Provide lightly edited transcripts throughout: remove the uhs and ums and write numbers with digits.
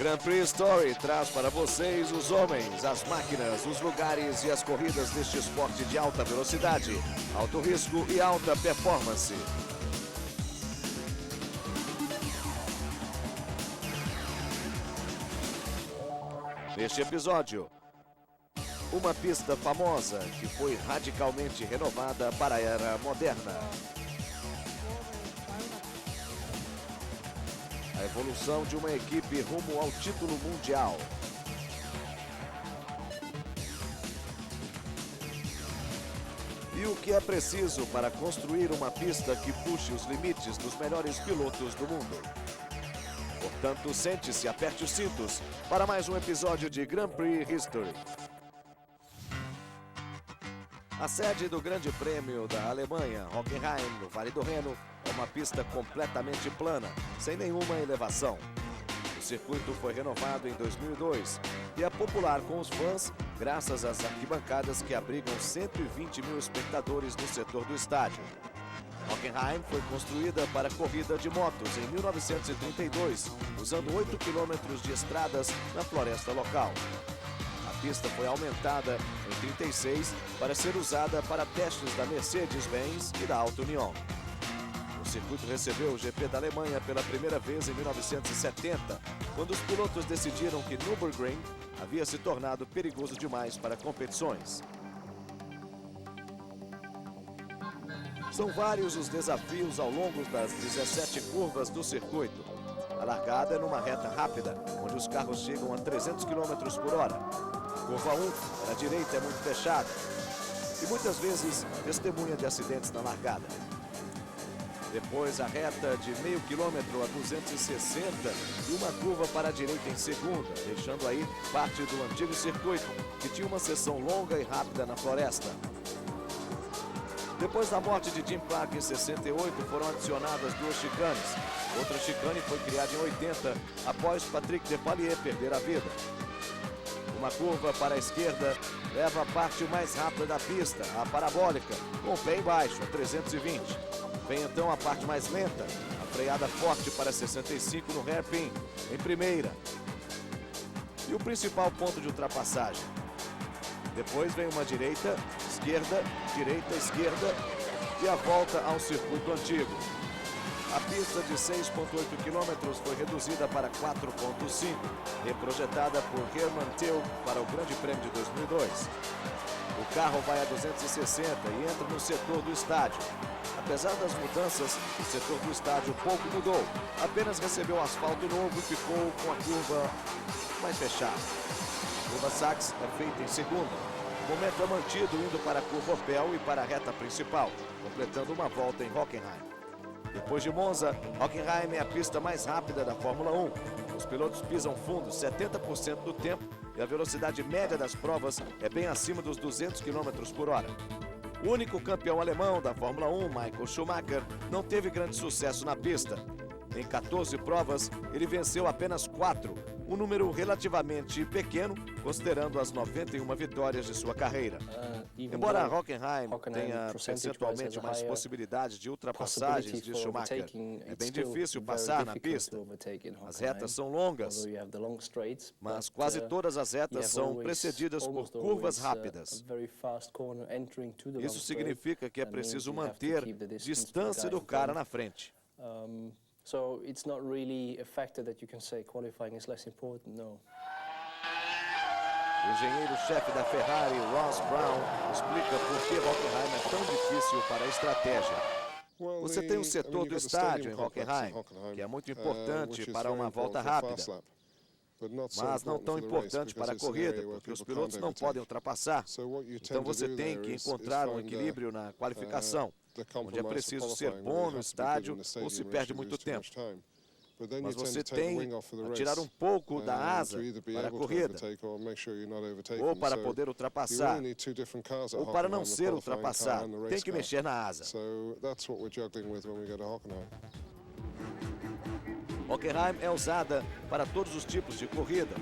Grand Prix Story traz para vocês os homens, as máquinas, os lugares e as corridas deste esporte de alta velocidade, alto risco e alta performance. Neste episódio, uma pista famosa que foi radicalmente renovada para a era moderna. A evolução de uma equipe rumo ao título mundial. E o que é preciso para construir uma pista que puxe os limites dos melhores pilotos do mundo. Portanto, sente-se, aperte os cintos para mais um episódio de Grand Prix History. A sede do Grande Prêmio da Alemanha, Hockenheim, no Vale do Reno, é uma pista completamente plana, sem nenhuma elevação. O circuito foi renovado em 2002 e é popular com os fãs graças às arquibancadas que abrigam 120 mil espectadores no setor do estádio. Hockenheim foi construída para corrida de motos em 1932, usando 8 quilômetros de estradas na floresta local. A pista foi aumentada em 36 para ser usada para testes da Mercedes-Benz e da Alta União. O circuito recebeu o GP da Alemanha pela primeira vez em 1970, quando os pilotos decidiram que Nürburgring havia se tornado perigoso demais para competições. São vários os desafios ao longo das 17 curvas do circuito. A largada é numa reta rápida, onde os carros chegam a 300 km por hora. A curva 1, na direita, é muito fechada e muitas vezes testemunha de acidentes na largada. Depois a reta de meio quilômetro a 260 e uma curva para a direita em segunda, deixando aí parte do antigo circuito, que tinha uma seção longa e rápida na floresta. Depois da morte de Jim Clark em 68, foram adicionadas 2 chicanes. Outra chicane foi criada em 80, após Patrick Depailler perder a vida. Uma curva para a esquerda leva a parte mais rápida da pista, a parabólica, com o pé embaixo, a 320. Vem então a parte mais lenta, a freada forte para 65 no hairpin, em primeira. E o principal ponto de ultrapassagem. Depois vem uma direita, esquerda, esquerda e a volta ao circuito antigo. A pista de 6,8 km foi reduzida para 4,5, reprojetada por Hermann Tilke para o Grande Prêmio de 2002. O carro vai a 260 e entra no setor do estádio. Apesar das mudanças, o setor do estádio pouco mudou, apenas recebeu asfalto novo e ficou com a curva mais fechada. A curva Sachs é feita em segunda. O momento é mantido indo para a curva Opel e para a reta principal, completando uma volta em Hockenheim. Depois de Monza, Hockenheim é a pista mais rápida da Fórmula 1. Os pilotos pisam fundo 70% do tempo e a velocidade média das provas é bem acima dos 200 km por hora. O único campeão alemão da Fórmula 1, Michael Schumacher, não teve grande sucesso na pista. Em 14 provas, ele venceu apenas 4, um número relativamente pequeno, considerando as 91 vitórias de sua carreira. Embora Hockenheim tenha percentualmente mais possibilidades de ultrapassagens de Schumacher, é bem difícil passar na pista. As retas são longas, mas quase todas as retas são precedidas por curvas rápidas. Isso significa que é preciso manter distância do cara na frente. So it's not really a factor that you can say qualifying is less important, no. O engenheiro-chefe da Ferrari, Ross Brown, explica por que Hockenheim é tão difícil para a estratégia. Você tem um setor do estádio em Hockenheim, que é muito importante para uma volta rápida, mas não tão importante para a corrida, porque os pilotos não podem ultrapassar. Então você tem que encontrar um equilíbrio na qualificação, onde é preciso ser bom no estádio ou se perde muito tempo. Mas você tem a tirar um pouco da asa para a corrida, ou para poder ultrapassar, ou para não ser ultrapassado. Tem que mexer na asa. Hockenheim é usada para todos os tipos de corrida.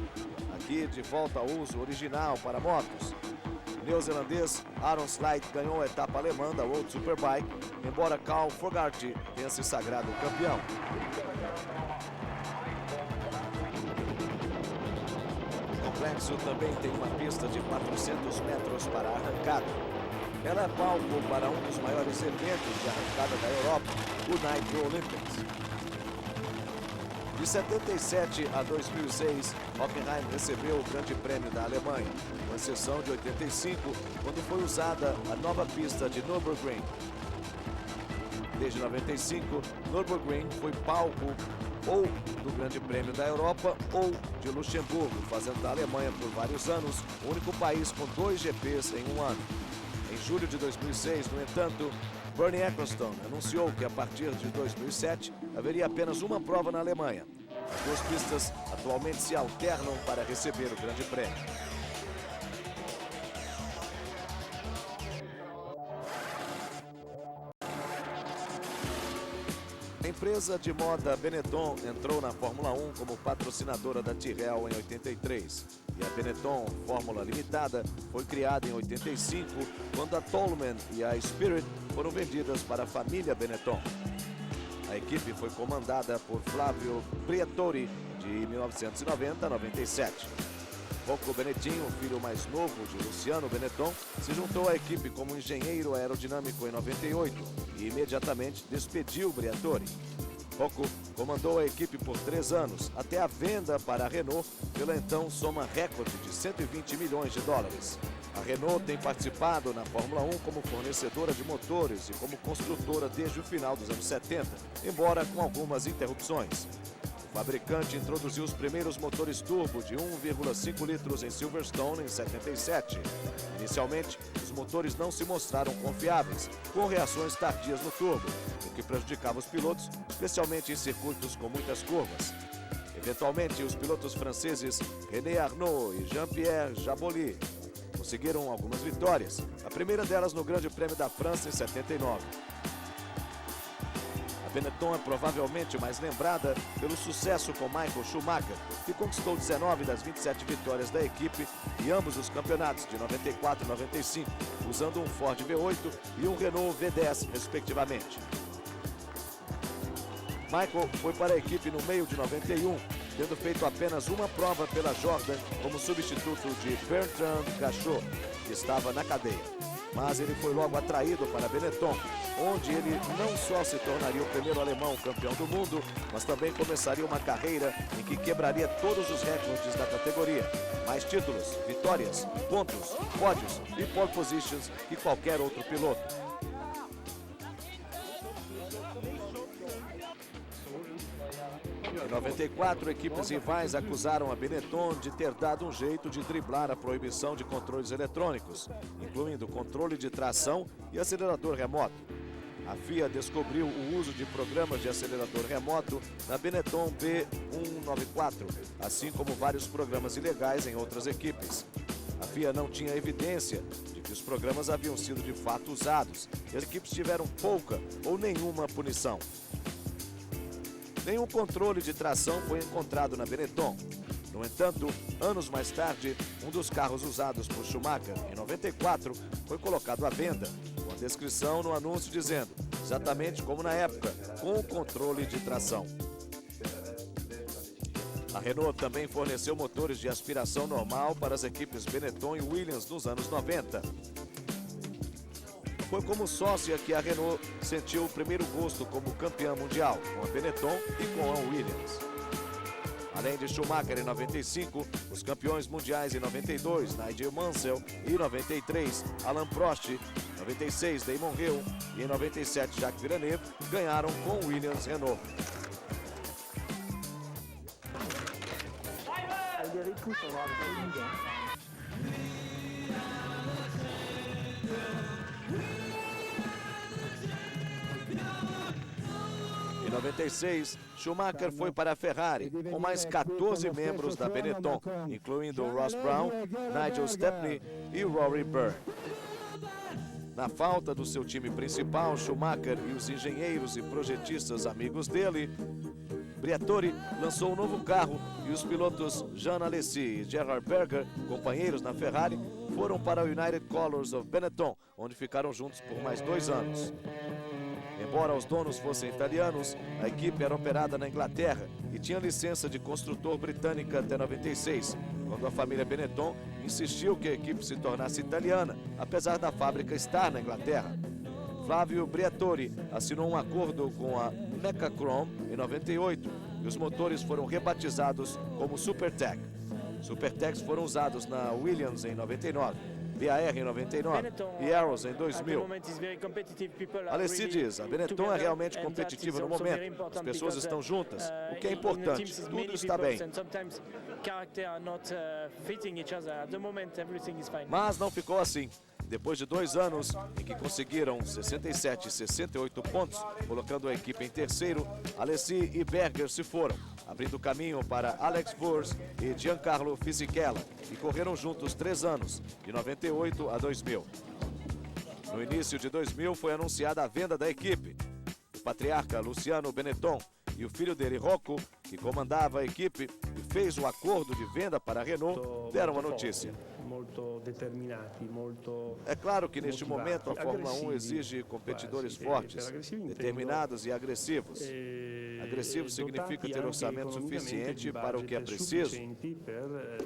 Aqui, de volta ao uso original para motos. O neozelandês Aaron Slide ganhou a etapa alemã da World Superbike, embora Carl Fogarty tenha se sagrado campeão. Trexo também tem uma pista de 400 metros para arrancada. Ela é palco para um dos maiores eventos de arrancada da Europa, o Nitro Olympics. De 77 a 2006, Hockenheim recebeu o Grande Prêmio da Alemanha, com exceção de 85, quando foi usada a nova pista de Nürburgring. Desde 95, Nürburgring foi palco ou do Grande Prêmio da Europa ou de Luxemburgo, fazendo da Alemanha por vários anos o único país com 2 GPs em um ano. Em julho de 2006, no entanto, Bernie Ecclestone anunciou que a partir de 2007 haveria apenas uma prova na Alemanha. As 2 pistas atualmente se alternam para receber o Grande Prêmio. A empresa de moda Benetton entrou na Fórmula 1 como patrocinadora da Tyrrell em 83. E a Benetton Fórmula Limitada foi criada em 85, quando a Toleman e a Spirit foram vendidas para a família Benetton. A equipe foi comandada por Flávio Briatore, de 1990 a 97. Rocco Benetton, o filho mais novo de Luciano Benetton, se juntou à equipe como engenheiro aerodinâmico em 98 e imediatamente despediu Briatore. Rocco comandou a equipe por 3 anos, até a venda para a Renault pela então soma recorde de 120 milhões de dólares. A Renault tem participado na Fórmula 1 como fornecedora de motores e como construtora desde o final dos anos 70, embora com algumas interrupções. O fabricante introduziu os primeiros motores turbo de 1,5 litros em Silverstone em 77. Inicialmente, os motores não se mostraram confiáveis, com reações tardias no turbo, o que prejudicava os pilotos, especialmente em circuitos com muitas curvas. Eventualmente, os pilotos franceses René Arnoux e Jean-Pierre Jabouille conseguiram algumas vitórias, a primeira delas no Grande Prêmio da França em 79. A Benetton é provavelmente mais lembrada pelo sucesso com Michael Schumacher, que conquistou 19 das 27 vitórias da equipe e ambos os campeonatos de 94 e 95, usando um Ford V8 e um Renault V10, respectivamente. Michael foi para a equipe no meio de 91, tendo feito apenas uma prova pela Jordan como substituto de Bertrand Gachot, que estava na cadeia. Mas ele foi logo atraído para Benetton, onde ele não só se tornaria o primeiro alemão campeão do mundo, mas também começaria uma carreira em que quebraria todos os recordes da categoria. Mais títulos, vitórias, pontos, pódios e pole positions que qualquer outro piloto. Em 94, equipes rivais acusaram a Benetton de ter dado um jeito de driblar a proibição de controles eletrônicos, incluindo controle de tração e acelerador remoto. A FIA descobriu o uso de programas de acelerador remoto na Benetton B194, assim como vários programas ilegais em outras equipes. A FIA não tinha evidência de que os programas haviam sido de fato usados e as equipes tiveram pouca ou nenhuma punição. Nenhum controle de tração foi encontrado na Benetton. No entanto, anos mais tarde, um dos carros usados por Schumacher, em 94, foi colocado à venda, com a descrição no anúncio dizendo, exatamente como na época, com controle de tração. A Renault também forneceu motores de aspiração normal para as equipes Benetton e Williams nos anos 90. Foi como sócia que a Renault sentiu o primeiro gosto como campeã mundial, com a Benetton e com a Williams. Além de Schumacher em 95, os campeões mundiais em 92, Nigel Mansell, e 93, Alain Prost, 96, Damon Hill e em 97, Jacques Villeneuve, ganharam com Williams Renault. Em 96, Schumacher foi para a Ferrari, com mais 14 membros da Benetton, incluindo Ross Brown, Nigel Stepney e Rory Byrne. Na falta do seu time principal, Schumacher e os engenheiros e projetistas amigos dele, Briatore lançou um novo carro e os pilotos Jean Alesi e Gerhard Berger, companheiros na Ferrari, foram para a United Colors of Benetton, onde ficaram juntos por mais 2 anos. Embora os donos fossem italianos, a equipe era operada na Inglaterra e tinha licença de construtor britânica até 96, quando a família Benetton insistiu que a equipe se tornasse italiana, apesar da fábrica estar na Inglaterra. Flavio Briatore assinou um acordo com a Mecachrome em 98 e os motores foram rebatizados como Supertech. Supertechs foram usados na Williams em 99, BAR em 99 e Arrows em 2000. Alessi diz, a Benetton é realmente competitiva no momento, as pessoas estão juntas, o que é importante, tudo está bem. Mas não ficou assim. Depois de 2 anos em que conseguiram 67 e 68 pontos, colocando a equipe em terceiro, Alessi e Berger se foram, abrindo caminho para Alex Wurz e Giancarlo Fisichella, que correram juntos 3 anos, de 98 a 2000. No início de 2000 foi anunciada a venda da equipe. O patriarca Luciano Benetton e o filho dele, Rocco, que comandava a equipe e fez o acordo de venda para a Renault, deram a notícia. É claro que neste momento a Fórmula 1 exige competidores fortes, determinados e agressivos. Agressivo significa ter orçamento suficiente para o que é preciso.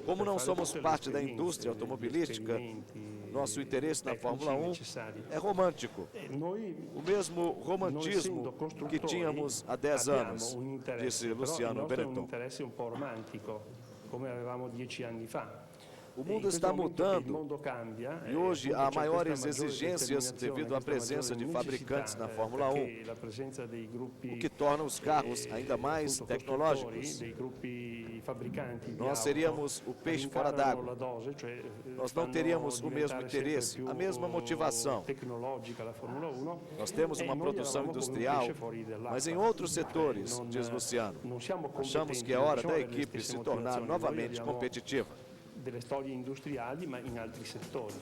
Como não somos parte da indústria automobilística, nosso interesse na Fórmula 1 é romântico. O mesmo romantismo que tínhamos há 10 anos, disse Luciano Benetton. O mundo está mudando e hoje há maiores exigências devido à presença de fabricantes na Fórmula 1, o que torna os carros ainda mais tecnológicos. Nós seríamos o peixe fora d'água. Nós não teríamos o mesmo interesse, a mesma motivação. Nós temos uma produção industrial, mas em outros setores, diz Luciano. Achamos que é hora da equipe se tornar novamente competitiva. Delle storie industriali, ma in altri settori.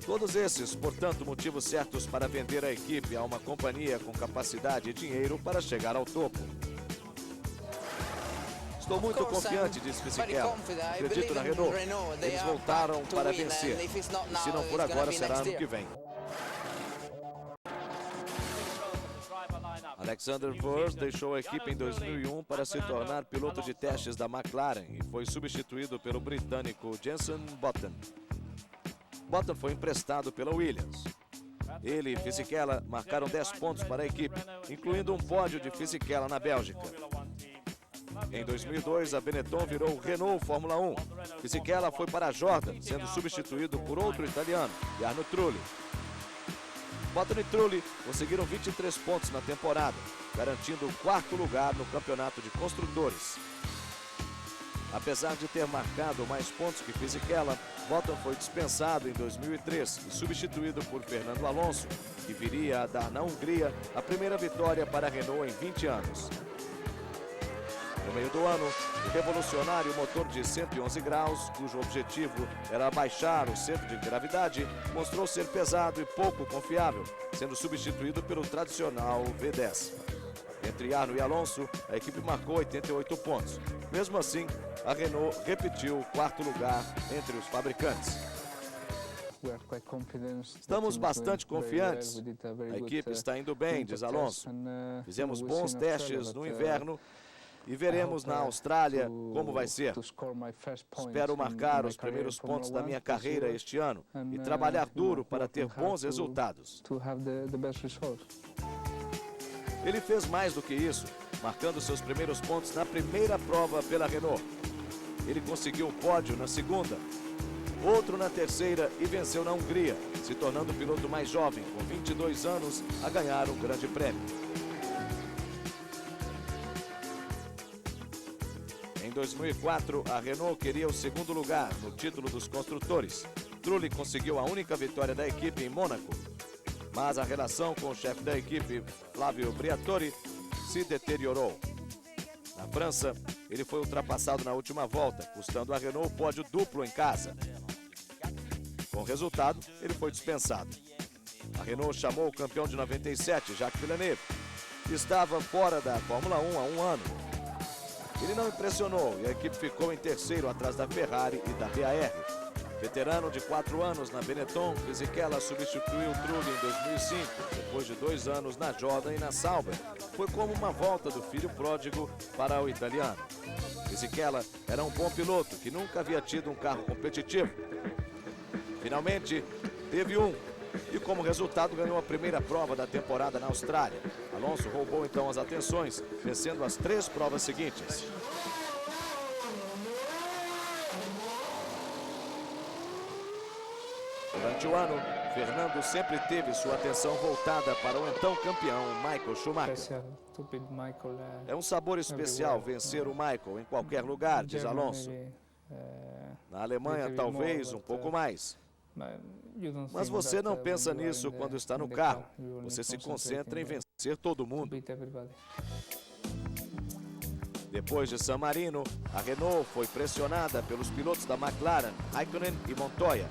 Todos esses, portanto, motivos certos para vender a equipe a uma companhia com capacidade e dinheiro para chegar ao topo. Estou muito confiante, disse Fisichella. Acredito na Renault. Eles voltaram para vencer. E se não for agora, será ano que vem. Alexander Wurz deixou a equipe em 2001 para se tornar piloto de testes da McLaren e foi substituído pelo britânico Jenson Button. Button foi emprestado pela Williams. Ele e Fisichella marcaram 10 pontos para a equipe, incluindo um pódio de Fisichella na Bélgica. Em 2002, a Benetton virou Renault Fórmula 1. Fisichella foi para a Jordan, sendo substituído por outro italiano, Jarno Trulli. Button e Trulli conseguiram 23 pontos na temporada, garantindo o 4º lugar no campeonato de construtores. Apesar de ter marcado mais pontos que Fisichella, Button foi dispensado em 2003 e substituído por Fernando Alonso, que viria a dar na Hungria a primeira vitória para a Renault em 20 anos. No meio do ano, o revolucionário motor de 111 graus, cujo objetivo era baixar o centro de gravidade, mostrou ser pesado e pouco confiável, sendo substituído pelo tradicional V10. Entre Jarno e Alonso, a equipe marcou 88 pontos. Mesmo assim, a Renault repetiu o 4º lugar entre os fabricantes. Estamos bastante confiantes. A equipe está indo bem, diz Alonso. Fizemos bons testes no inverno e veremos na Austrália como vai ser. Espero marcar os primeiros pontos da minha carreira este ano e trabalhar duro para ter bons resultados. Ele fez mais do que isso, marcando seus primeiros pontos na primeira prova pela Renault. Ele conseguiu o pódio na segunda, outro na terceira e venceu na Hungria, se tornando o piloto mais jovem, com 22 anos, a ganhar um grande prêmio. Em 2004, a Renault queria o 2º lugar no título dos construtores. Trulli conseguiu a única vitória da equipe em Mônaco. Mas a relação com o chefe da equipe, Flavio Briatore, se deteriorou. Na França, ele foi ultrapassado na última volta, custando a Renault o pódio duplo em casa. Com o resultado, ele foi dispensado. A Renault chamou o campeão de 97, Jacques Villeneuve, que estava fora da Fórmula 1 há um ano. Ele não impressionou e a equipe ficou em terceiro atrás da Ferrari e da BAR. Veterano de 4 anos na Benetton, Fisichella substituiu Trulli em 2005, depois de 2 anos na Jordan e na Sauber. Foi como uma volta do filho pródigo para o italiano. Fisichella era um bom piloto que nunca havia tido um carro competitivo. Finalmente, teve um. E como resultado ganhou a primeira prova da temporada na Austrália. Alonso roubou então as atenções, vencendo as 3 provas seguintes. Durante o ano, Fernando sempre teve sua atenção voltada para o então campeão Michael Schumacher. É um sabor especial vencer o Michael em qualquer lugar, diz Alonso. Na Alemanha, talvez um pouco mais. Mas você não pensa nisso quando está no carro. Você se concentra em vencer todo mundo. Depois de San Marino, a Renault foi pressionada pelos pilotos da McLaren, Raikkonen e Montoya.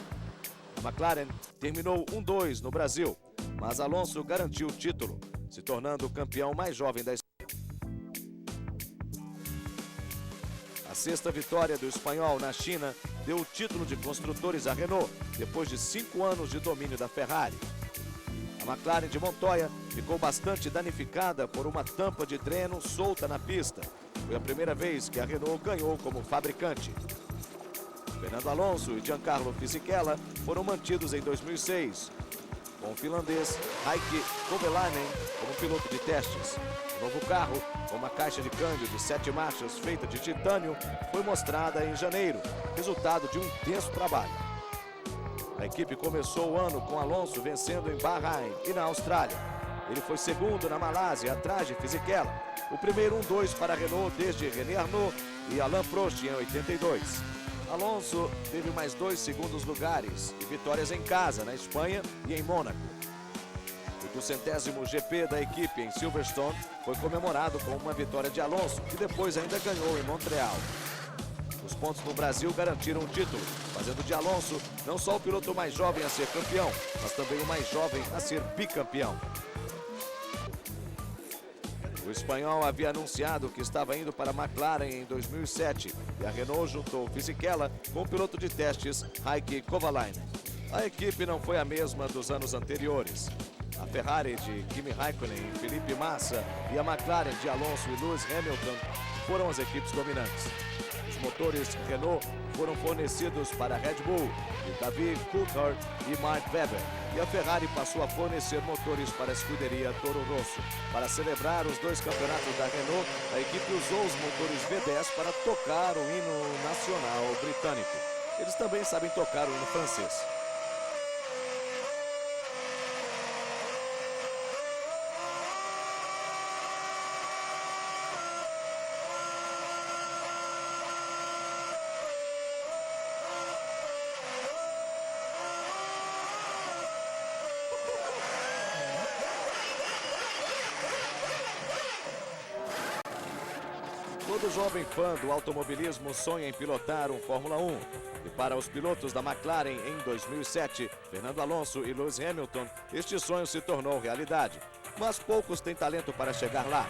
A McLaren terminou 1-2 no Brasil, mas Alonso garantiu o título, se tornando o campeão mais jovem da história. A 6ª vitória do espanhol na China deu o título de construtores à Renault, depois de 5 anos de domínio da Ferrari. A McLaren de Montoya ficou bastante danificada por uma tampa de dreno solta na pista. Foi a primeira vez que a Renault ganhou como fabricante. Fernando Alonso e Giancarlo Fisichella foram mantidos em 2006, com o finlandês Heikki Kovalainen como piloto de testes. O novo carro, com uma caixa de câmbio de 7 marchas feita de titânio, foi mostrada em janeiro, resultado de um intenso trabalho. A equipe começou o ano com Alonso vencendo em Bahrein e na Austrália. Ele foi segundo na Malásia, atrás de Fisichella. O primeiro 1-2 para a Renault desde René Arnoux e Alain Prost em 82. Alonso teve mais 2 segundos lugares e vitórias em casa, na Espanha e em Mônaco. O 200º GP da equipe em Silverstone foi comemorado com uma vitória de Alonso, que depois ainda ganhou em Montreal. Os pontos no Brasil garantiram o título, fazendo de Alonso não só o piloto mais jovem a ser campeão, mas também o mais jovem a ser bicampeão. O espanhol havia anunciado que estava indo para a McLaren em 2007 e a Renault juntou Fisichella com o piloto de testes Heikki Kovalainen. A equipe não foi a mesma dos anos anteriores. A Ferrari de Kimi Raikkonen e Felipe Massa e a McLaren de Alonso e Lewis Hamilton foram as equipes dominantes. Os motores Renault foram fornecidos para a Red Bull, de David Coulthard e Mark Webber, e a Ferrari passou a fornecer motores para a escuderia Toro Rosso. Para celebrar os 2 campeonatos da Renault, a equipe usou os motores V10 para tocar o hino nacional britânico. Eles também sabem tocar o hino francês. Todo jovem fã do automobilismo sonha em pilotar um Fórmula 1. E para os pilotos da McLaren em 2007, Fernando Alonso e Lewis Hamilton, este sonho se tornou realidade. Mas poucos têm talento para chegar lá.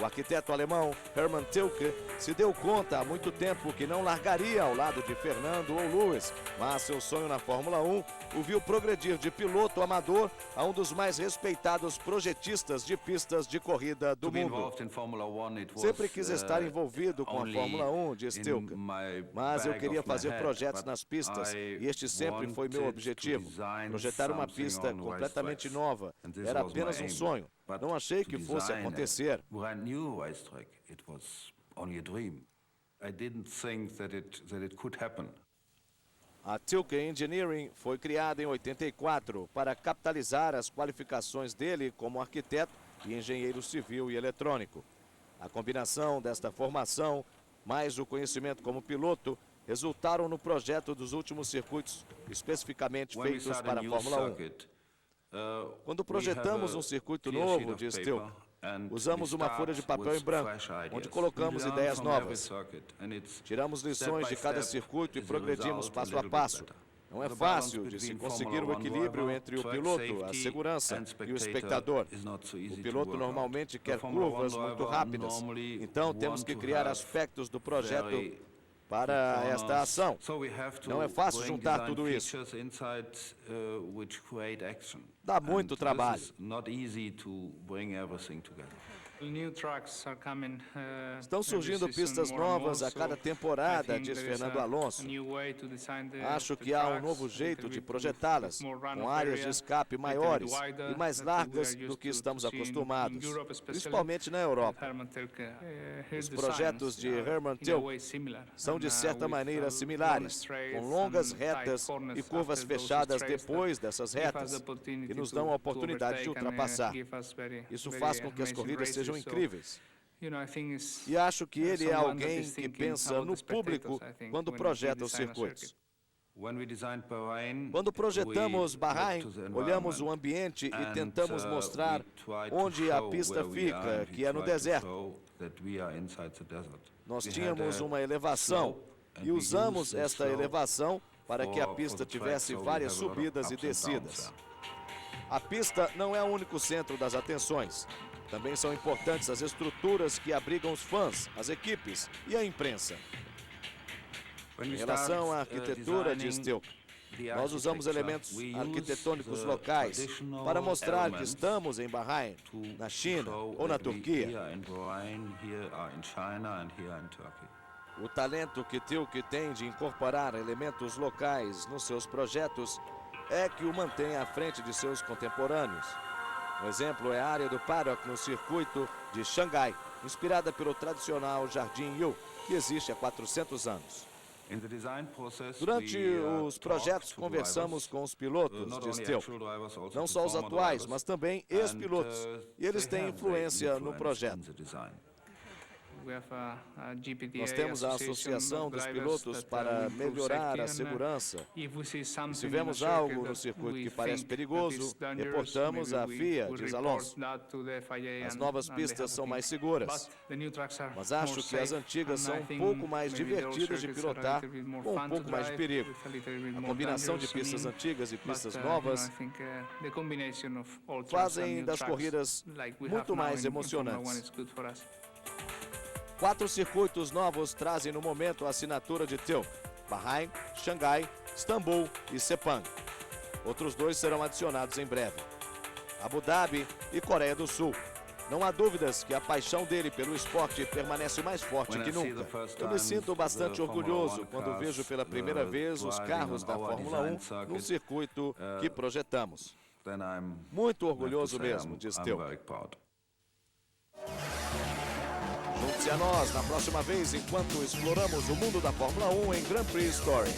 O arquiteto alemão Hermann Tilke se deu conta há muito tempo que não largaria ao lado de Fernando ou Lewis, mas seu sonho na Fórmula 1 o viu progredir de piloto amador a um dos mais respeitados projetistas de pistas de corrida do mundo. Sempre quis estar envolvido com a Fórmula 1, diz Tilke, mas eu queria fazer projetos nas pistas e este sempre foi meu objetivo, projetar uma pista completamente nova. Era apenas um sonho. Não achei que fosse acontecer. A Tilke Engineering foi criada em 84 para capitalizar as qualificações dele como arquiteto e engenheiro civil e eletrônico. A combinação desta formação, mais o conhecimento como piloto, resultaram no projeto dos últimos circuitos especificamente feitos para a Fórmula 1. Quando projetamos um circuito novo, diz Tilke, usamos uma folha de papel em branco, onde colocamos ideias novas. Tiramos lições de cada circuito e progredimos passo a passo. Não é fácil de se conseguir o equilíbrio entre o piloto, a segurança e o espectador. O piloto normalmente quer curvas muito rápidas, então temos que criar aspectos do projeto para esta ação. Não é fácil juntar tudo isso. Dá muito trabalho. Estão surgindo pistas novas a cada temporada, diz Fernando Alonso. Acho que há um novo jeito de projetá-las, com áreas de escape maiores e mais largas do que estamos acostumados, principalmente na Europa. Os projetos de Hermann Tilke são de certa maneira similares, com longas retas e curvas fechadas depois dessas retas, que nos dão a oportunidade de ultrapassar. Isso faz com que as corridas sejam incríveis. E acho que ele é alguém que pensa no público quando projeta os circuitos. Quando projetamos Bahrein, olhamos o ambiente e tentamos mostrar onde a pista fica, que é no deserto. Nós tínhamos uma elevação e usamos esta elevação para que a pista tivesse várias subidas e descidas. A pista não é o único centro das atenções. Também são importantes as estruturas que abrigam os fãs, as equipes e a imprensa. Em relação à arquitetura, diz Tilke, nós usamos elementos arquitetônicos locais para mostrar que estamos em Bahrein, na China ou na Turquia. O talento que Tilke tem de incorporar elementos locais nos seus projetos é que o mantém à frente de seus contemporâneos. Um exemplo é a área do paddock no circuito de Xangai, inspirada pelo tradicional Jardim Yu, que existe há 400 anos. Durante os projetos, conversamos com os pilotos, diz Tilke, não só os atuais, mas também ex-pilotos, e eles têm influência no projeto. Nós temos a Associação dos Pilotos para melhorar a segurança. E se vemos algo no circuito que parece perigoso, reportamos à FIA, diz Alonso. As novas pistas são mais seguras, mas acho que as antigas são um pouco mais divertidas de pilotar, com um pouco mais de perigo. A combinação de pistas antigas e pistas novas fazem das corridas muito mais emocionantes. 4 circuitos novos trazem no momento a assinatura de Tilke: Bahrein, Xangai, Istambul e Sepang. Outros 2 serão adicionados em breve: Abu Dhabi e Coreia do Sul. Não há dúvidas que a paixão dele pelo esporte permanece mais forte que nunca. Eu me sinto bastante orgulhoso quando vejo pela primeira vez os carros da Fórmula 1 no circuito que projetamos. Muito orgulhoso mesmo, diz Tilke. Junte-se a nós na próxima vez enquanto exploramos o mundo da Fórmula 1 em Grand Prix Story.